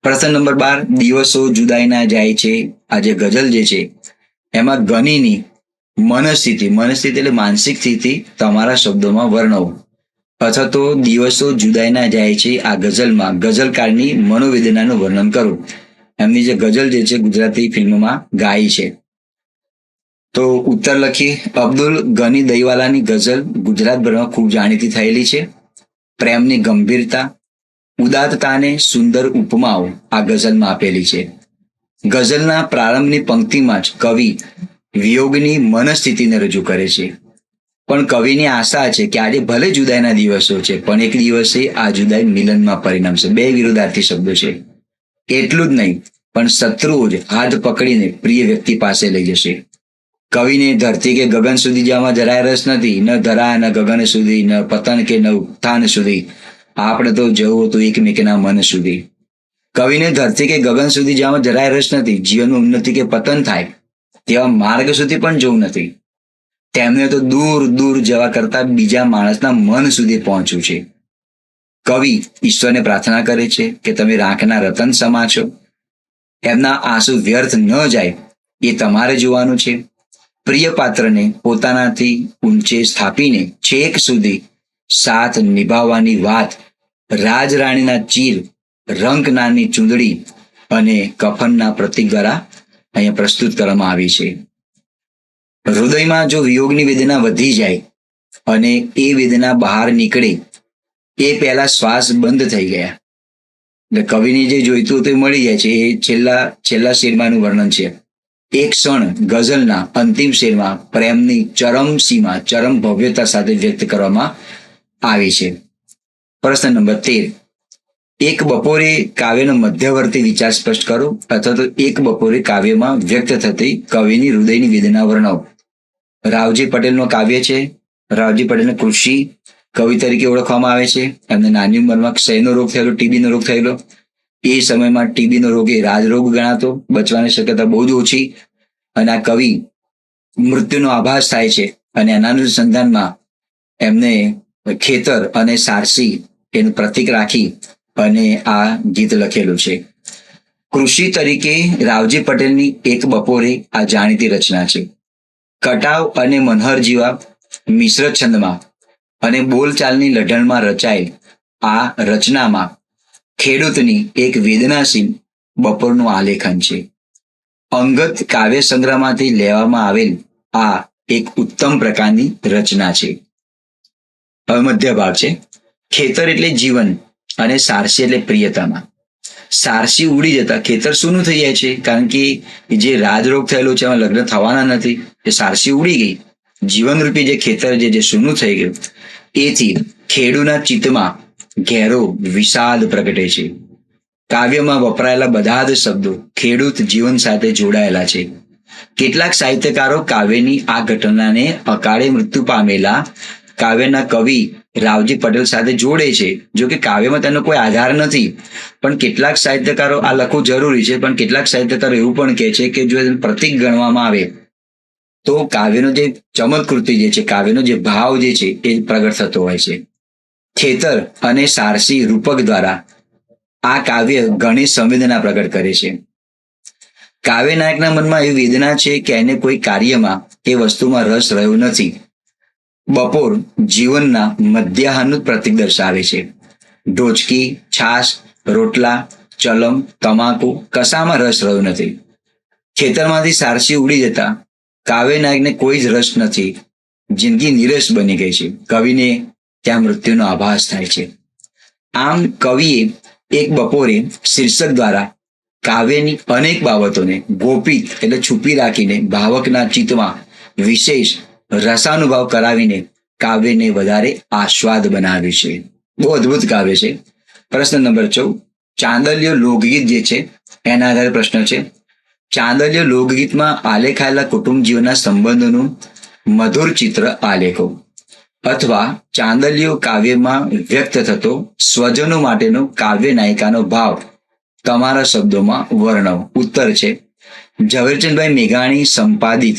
પ્રશ્ન નંબર 12. દિવસો જુદાઈના જાય છે. આ જે ગઝલ જે છે એમાં ગનીની મનસ્થિતિ એટલે માનસિક સ્થિતિ તમારા શબ્દોમાં વર્ણવો. અથવા તો દિવસો જુદાઈના જાય છે આ ગઝલમાં ગઝલકારની મનોવેદનાનું વર્ણન કરો. એમની જે ગઝલ જે છે ગુજરાતી ફિલ્મમાં ગાઈ છે. તો ઉત્તર લખી. અબ્દુલ ગની દહીવાલાની ગઝલ ગુજરાતભરમાં ખૂબ જાણીતી થયેલી છે. પ્રેમની ગંભીરતા, ઉદાત્તતાને સુંદર ઉપમાઓ આ ગઝલમાં આપેલી છે. ગઝલના પ્રારંભની પંક્તિમાં જ કવિ વિયોગની મનસ્થિતિને રજૂ કરે છે. પણ કવિની આશા છે કે આજે ભલે જુદાઈના દિવસો છે પણ એક દિવસે આ જુદાઈ મિલનમાં પરિણમશે. બે વિરોધાર્થી શબ્દો છે. એટલું જ નહીં પણ શત્રુઓ જ હાથ પકડીને પ્રિય વ્યક્તિ પાસે લઈ જશે. કવિને ધરતી કે ગગન સુધી જવામાં જરાય રસ નથી. ન ધરા ન ગગન સુધી, ન પતન કે ન ઉત્થાન સુધી. આપણે તો જવું હતું એકમેકના મન સુધી. કવિને ધરતી કે ગગન સુધી જવામાં જરાય રસ નથી. જીવનમાં ઉન્નતિ કે પતન થાય તેવા માર્ગ સુધી પણ જવું નથી. તેમને તો દૂર દૂર જવા કરતા બીજા માણસના મન સુધી પહોંચવું છે. કવિ ઈશ્વરને પ્રાર્થના કરે છે કે તમે રાખના રતન સમા છો. એમના આંસુ વ્યર્થ ન જાય એ તમારે જોવાનું છે. પ્રિય પાત્રને પોતાનાથી ઊંચે સ્થાપીને છેક સુધી સાથ નિભાવવાની વાત રાજરાણીના ચીર, રંક નાની ચૂંદડી અને કફનના પ્રતીક દ્વારા અહીંયા પ્રસ્તુત કરવામાં આવી છે. હૃદયમાં જો વિયોગની વેદના વધી જાય અને એ વેદના બહાર નીકળે એ પહેલા શ્વાસ બંધ થઈ ગયા. એટલે કવિને જે જોઈતું હતું એ મળી જાય છે. એ છેલ્લા શેરમાંનું વર્ણન છે. એક ક્ષણ ગઝલના અંતિમ શેરમાં પ્રેમની ચરમ સીમા, ચરમ ભવ્યતા સાથે વ્યક્ત કરવામાં આવી છે. પ્રશ્ન નંબર 13. એક બપોરે કાવ્યનો મધ્યવર્તી વિચાર સ્પષ્ટ કરો અથવા તો એક બપોરે કાવ્યમાં વ્યક્ત થતી કવિની હૃદયની વેદના વર્ણવો. રાવજી પટેલનું કાવ્ય છે. રાવજી પટેલને કૃષિ કવિ તરીકે ઓળખવામાં આવે છે. એમને નાની ઉંમરમાં ક્ષયનો રોગ થયેલો, ટીબીનો રોગ થયેલો. એ સમયમાં ટીબીનો રોગ એ રાજરોગ ગણાતો. બચવાની શક્યતા બહુ જ ઓછી. અને આ કવિ મૃત્યુનો આભાસ થાય છે અને એના અનુસંધાનમાં એમને ખેતર અને સારસી એનું પ્રતીક રાખી અને આ ગીત લખેલું છે. કૃષિ તરીકે રાવજી પટેલની એક બપોરે આ જાણીતી રચના છે. કટાવ અને મનહર જેવા મિશ્ર છંદમાં અને બોલચાલની લઢણમાં રચાયેલ આ રચનામાં ખેડૂતની એક વેદનાશીલ બપોરનું આલેખન છે. અંગત કાવ્ય સંગ્રહમાંથી લેવામાં આવેલ આ એક ઉત્તમ પ્રકારની રચના છે. હવે મધ્ય ભાગ છે. ખેતર એટલે જીવન, અને સારસી એટલે પ્રિયતમા. સારસી ઉડી જતા ખેતર સૂનું થઈ જાય છે, કારણ કે જે રાજરોગ થયેલો છે એમાં લગ્ન થવાના નથી. એ સારસી ઉડી ગઈ, જીવનરૂપી જે ખેતર જે સૂનું થઈ ગયું, એથી ખેડૂના ચિત્તમાં ઘેરો વિષાદ પ્રગટે છે. કાવ્યમાં વપરાયેલા બધા જ શબ્દો ખેડૂત જીવન સાથે જોડાયેલા છે. કેટલાક સાહિત્યકારો કાવ્યની આ ઘટનાને અકાળે મૃત્યુ પામેલા કાવ્યના કવિ રાવજી પટેલ સાથે જોડે છે. જો કે કાવ્યમાં તેનો કોઈ આધાર નથી, પણ કેટલાક સાહિત્યકારો આ લખવું જરૂરી છે, પણ કેટલાક સાહિત્યકારો એવું પણ કહે છે કે જો પ્રતીક ગણવામાં આવે તો કાવ્યનો જે ચમત્કૃતિ જે છે, કાવ્યનો જે ભાવ જે છે એ પ્રગટ થતો હોય છે. ખેતર અને સારસી રૂપક દ્વારા આ કાવ્ય ઘણી સંવેદના પ્રગટ કરે છે. કાવ્ય નાયકના મનમાં એવી વેદના છે કે એને કોઈ કાર્યમાં કે વસ્તુમાં રસ રહ્યો નથી. બપોર જીવનના મધ્યાહનનું પ્રતીક દર્શાવે છે. ઢોચકી, છાશ, રોટલા, ચલમ, તમાકુ કશામાં રસ રહ્યો નથી. ખેતરમાંથી સારસી ઉડી જતા કાવ્ય નાયકને કોઈ જ રસ નથી. જિંદગી નિરસ બની ગઈ છે. કવિને ત્યાં મૃત્યુનો આભાસ થાય છે. આમ કવિએ એક બપોરે શીર્ષક દ્વારા કાવ્યની અનેક બાબતોને ગોપિત એટલે છુપી રાખીને ભાવકના ચિત્તમાં વિશેષ રસાનુભવ કરાવીને કાવ્યને વધારે આસ્વાદ બનાવ્યું છે. બહુ અદ્ભુત કાવ્ય છે. પ્રશ્ન નંબર 14, ચાંદલ્ય લોકગીત જે છે એના આધારે પ્રશ્ન છે. ચાંદલ્ય લોકગીતમાં આલેખાયેલા કુટુંબ જીવનના સંબંધોનું મધુર ચિત્ર આલેખો, અથવા ચાંદલ્યો કાવ્યમાં વ્યક્ત થતો સ્વજનો માટેનો કાવ્ય નાયિકાનો ભાવ તમારા શબ્દોમાં વર્ણવો. ઉત્તર છે ઝવેરચંદભાઈ મેઘાણી સંપાદિત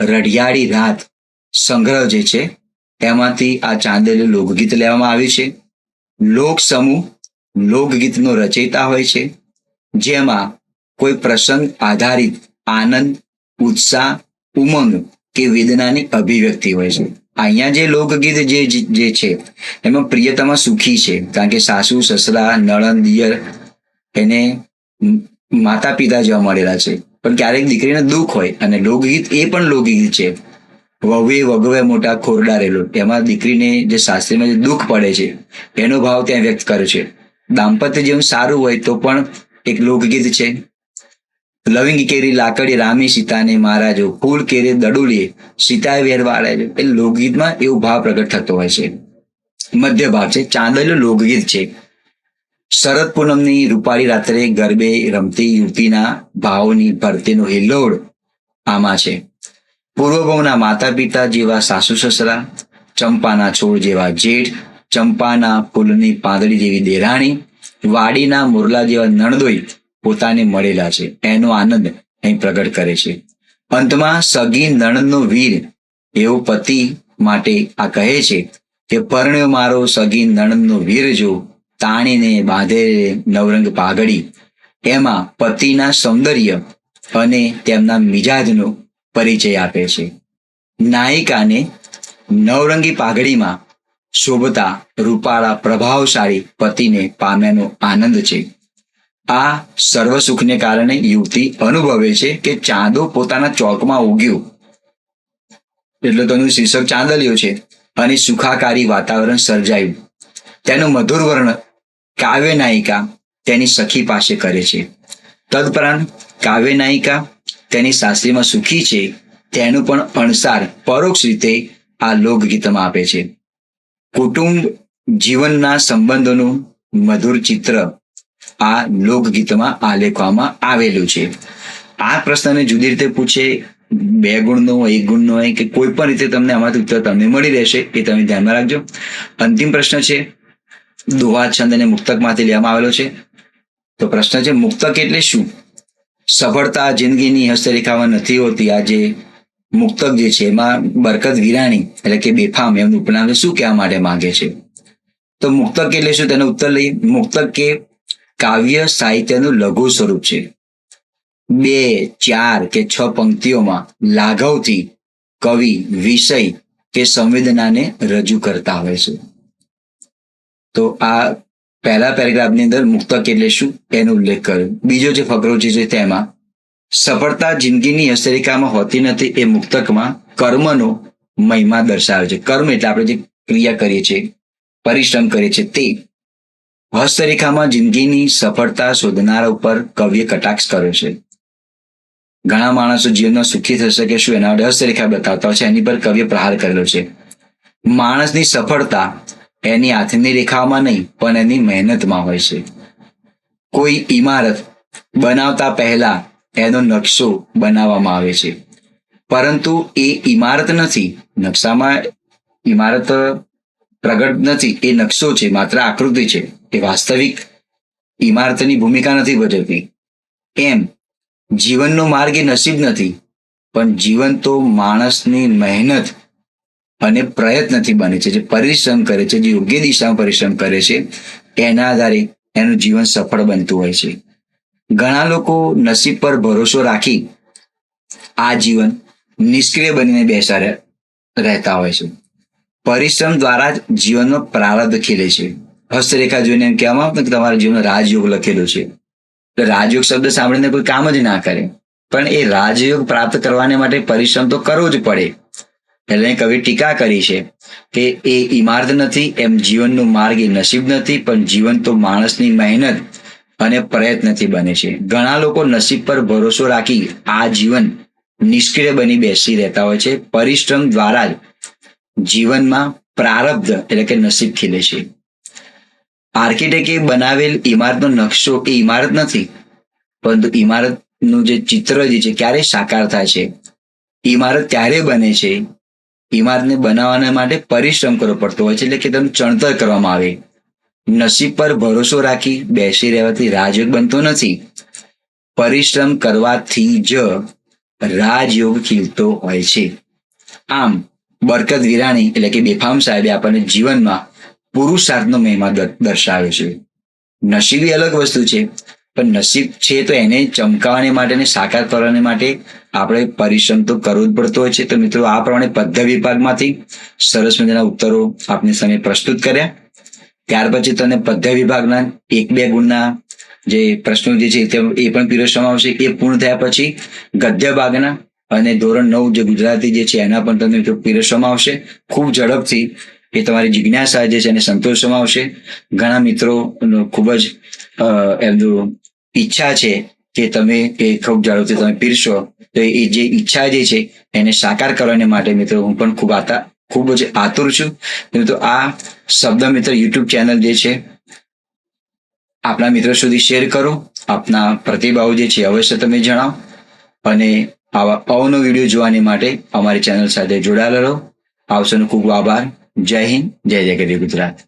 રઢિયાળી રાત સંગ્રહ જે છે એમાંથી આ ચાંદલ્ય લોકગીત લેવામાં આવ્યું છે. લોક સમૂહ લોકગીતનો રચયિતા હોય છે, જેમાં કોઈ પ્રસંગ આધારિત આનંદ, ઉત્સાહ, ઉમંગ કે વેદનાની અભિવ્યક્તિ હોય છે. અહીંયા જે લોકગીત જે છે એમાં પ્રિયતમા સુખી છે, કારણ કે સાસુ, સસરા, નણંદ, દિયર એને માતા પિતા જેવા મળેલા છે. પણ ક્યારેક દીકરીને દુઃખ હોય અને લોકગીત એ પણ લોકગીત છે. વહુએ વગવે મોટા ખોરડા રેલો, એમાં દીકરીને જે શાસ્ત્રીમાં જે દુઃખ પડે છે એનો ભાવ ત્યાં વ્યક્ત કર્યો છે. દાંપત્ય જીવન સારું હોય તો પણ એક લોકગીત છે. લવિંગ કેરી લાકડી રામી સીતાને મહારાજો, ફૂલ કેરી દડુલીએ સીતાએ વેર વાળે. એ લોકગીતમાં એવો ભાવ પ્રગટ થતો હોય છે. મધ્ય ભાગ છે ચાંદલ્ય લોકગીત છે. શરદ પૂનમની રૂપાળી રાત્રે ગરબે રમતી યુવતીના ભાવોની ભરતીનો હિલ્લોળ આમાં છે. પૂર્વભવના માતા પિતા જેવા સાસુ સસરા, ચંપાના છોડ જેવા જેઠ, ચંપાના ફૂલની પાંદડી જેવી દેરાણી, વાડીના મોરલા જેવા નણદોઈ પોતાને મળેલા છે. એનો આનંદ અહીં પ્રગટ કરે છે. અંતમાં સગી નણંદનો વીર એવો પતિ માટે આ કહે છે કે પરણ્યો મારો સગી નણંદનો વીર જો, તાણીને બાંધે નવરંગ પાઘડી. એમાં પતિના સૌંદર્ય અને તેમના મિજાજનો પરિચય આપે છે. નાયિકાને નવરંગી પાઘડીમાં શોભતા રૂપાળા પ્રભાવશાળી પતિને પામ્યાનો આનંદ છે. આ સર્વ સુખને કારણે યુવતી અનુભવે છે કે ચાંદો પોતાના ચોકમાં ઉગ્યો, એટલે તેનું શીર્ષક ચાંદલિયો છે, અને સુખાકારી વાતાવરણ સર્જાયું. તેનું મધુર વર્ણન કાવ્ય નાયિકા તેની સખી પાસે કરે છે. તદુપરાંત કાવ્ય નાયિકા તેની સાસરીમાં સુખી છે તેનું પણ અણસાર પરોક્ષ રીતે આ લોકગીતમાં આપે છે. કુટુંબ જીવનના સંબંધોનું મધુર ચિત્ર આ લોકગીતમાં આલેખવામાં આવેલું છે. આ પ્રશ્નને જુદી રીતે પૂછે, 2 ગુણનો, 1 ગુણનો હોય કે કોઈ પણ રીતે તમને આમાંથી ઉત્તર તમને મળી રહેશે, એ તમે ધ્યાનમાં રાખજો. અંતિમ પ્રશ્ન છે દોહા છંદ અને મુક્તકમાંથી લેવામાં આવેલો છે. તો પ્રશ્ન છે મુક્તક એટલે શું? સફળતા જિંદગીની હસ્તરેખામાં નથી હોતી. આ જે મુક્તક જે છે એમાં બરકત વિરાણી એટલે કે બેફામ એમનું ઉપનામ શું કહેવા માટે માંગે છે? તો મુક્તક એટલે શું, તેનો ઉત્તર લઈએ. મુક્તક કે કાવ્ય સાહિત્યનું લઘુ સ્વરૂપ છે. 2, 4 કે 6 પંક્તિઓમાં લાઘવથી કવિ વિષય કે સંવેદનાને રજૂ કરતા હોય છે. તો આ પહેલા પેરેગ્રાફની અંદર મુક્તક એટલે શું એનો ઉલ્લેખ કર્યો. બીજો જે ફકરો છે તેમાં સફળતા જિંદગીની હસ્તરેખામાં હોતી નથી, એ મુક્તકમાં કર્મનો મહિમા દર્શાવે છે. કર્મ એટલે આપણે જે ક્રિયા કરીએ છીએ, પરિશ્રમ કરીએ છીએ તે. હસ્તરેખામાં જિંદગીની સફળતા શોધનારા ઉપર કવિએ કટાક્ષ કર્યો છે. ઘણા માણસો જીવનમાં સુખી થઈ શકે શું એના માટે હસ્તરેખા બતાવતા હોય છે, એની પર કવિએ પ્રહાર કરેલો છે. માણસની સફળતા એની હાથની રેખાઓમાં નહીં પણ એની મહેનતમાં હોય છે. કોઈ ઇમારત બનાવતા પહેલા એનો નકશો બનાવવામાં આવે છે, પરંતુ એ ઇમારત નથી. નકશામાં ઇમારત પ્રગટ નથી, એ નકશો છે, માત્ર આકૃતિ છે. એ વાસ્તવિક ઇમારતની ભૂમિકા નથી ભજવતી. એમ જીવનનો માર્ગ એ નસીબ નથી, પણ જીવન તો માણસની મહેનત અને પ્રયત્નથી બને છે. જે પરિશ્રમ કરે છે, જે યોગ્ય દિશામાં પરિશ્રમ કરે છે, એના આધારે એનું જીવન સફળ બનતું હોય છે. ઘણા લોકો નસીબ પર ભરોસો રાખી આ જીવન નિષ્ક્રિય બનીને બેસા રહેતા હોય છે. પરિશ્રમ દ્વારા જ જીવનનો પ્રારબ્ધ ખીલે છે. હસ્તરેખા જોઈને એમ કહેવામાં આવતું કે તમારા જીવનમાં રાજયોગ લખેલો છે. રાજયોગ શબ્દ સાંભળીને કોઈ કામ જ ના કરે, પણ એ રાજયોગ પ્રાપ્ત કરવાને માટે પરિશ્રમ તો કરવો જ પડે. એટલે કવિ ટીકા કરી છે કે એ ઇમારત નથી, એમ જીવનનો માર્ગ એ નસીબ નથી, પણ જીવન તો માણસની મહેનત અને પ્રયત્નથી બને છે. ઘણા લોકો નસીબ પર ભરોસો રાખી આ જીવન નિષ્ક્રિય બની બેસી રહેતા હોય છે. પરિશ્રમ દ્વારા જ જીવનમાં પ્રારબ્ધ એટલે કે નસીબ ખીલે છે. આર્કિટેક્ટે બનાવેલ ઇમારતનો નકશો એ ઇમારત નથી, પરંતુ ઇમારતનું જે ચિત્ર જે છે ક્યારે સાકાર થાય છે, ઇમારત ત્યારે બને છે, ઇમારતને બનાવવાના માટે પરિશ્રમ કરવો પડતો હોય છે, એટલે કે તેનું ચણતર કરવામાં આવે. નસીબ પર ભરોસો રાખી બેસી રહેવાથી રાજયોગ બનતો નથી, પરિશ્રમ કરવાથી જ રાજયોગ ખીલતો હોય છે. આમ બરકત વિરાણી એટલે કે બેફામ સાહેબે આપણને જીવનમાં પુરુષાર્થનો મહિમા દર્શાવ્યો છે. નસીબ એ અલગ વસ્તુ છે, પણ નસીબ છે તો એને ચમકાવવાને માટે અને સાકાર કરવાને માટે આપણે પરિશ્રમ તો કરવો જ પડતો હોય છે. તો મિત્રો, આ પ્રમાણે પદ્ય વિભાગમાંથી સરસ મજાના ઉત્તરો આપની સામે પ્રસ્તુત કર્યા. ત્યાર પછી તને પદ્ય વિભાગના 1-2 ગુણના જે પ્રશ્નો જે છે એ પણ પીરસવામાં આવશે. એ પૂર્ણ થયા પછી ગદ્ય ભાગના અને ધોરણ 9 જે ગુજરાતી જે છે એના પણ તમને પીરસવામાં આવશે. ખૂબ ઝડપથી એ તમારી જિજ્ઞાસા જે છે એને સંતોષવામાં આવશે. ઘણા મિત્રો ખૂબ જ એમનું ઈચ્છા છે કે તમે એ ખૂબ ઝડપથી તમે પીરશો, તો એ જે ઈચ્છા જે છે એને સાકાર કરવાને માટે મિત્રો હું પણ ખૂબ જ આતુર છું. તો આ શબ્દ મિત્ર યુટ્યુબ ચેનલ જે છે આપણા મિત્રો સુધી શેર કરો. આપના પ્રતિભાવો જે છે અવશ્ય તમે જણાવો, અને આવા અવનો વિડીયો જોવાની માટે અમારી ચેનલ સાથે જોડાયેલા રહો. આપ સૌનો ખૂબ આભાર. જય હિન્દ, જય જય ગરવી ગુજરાત.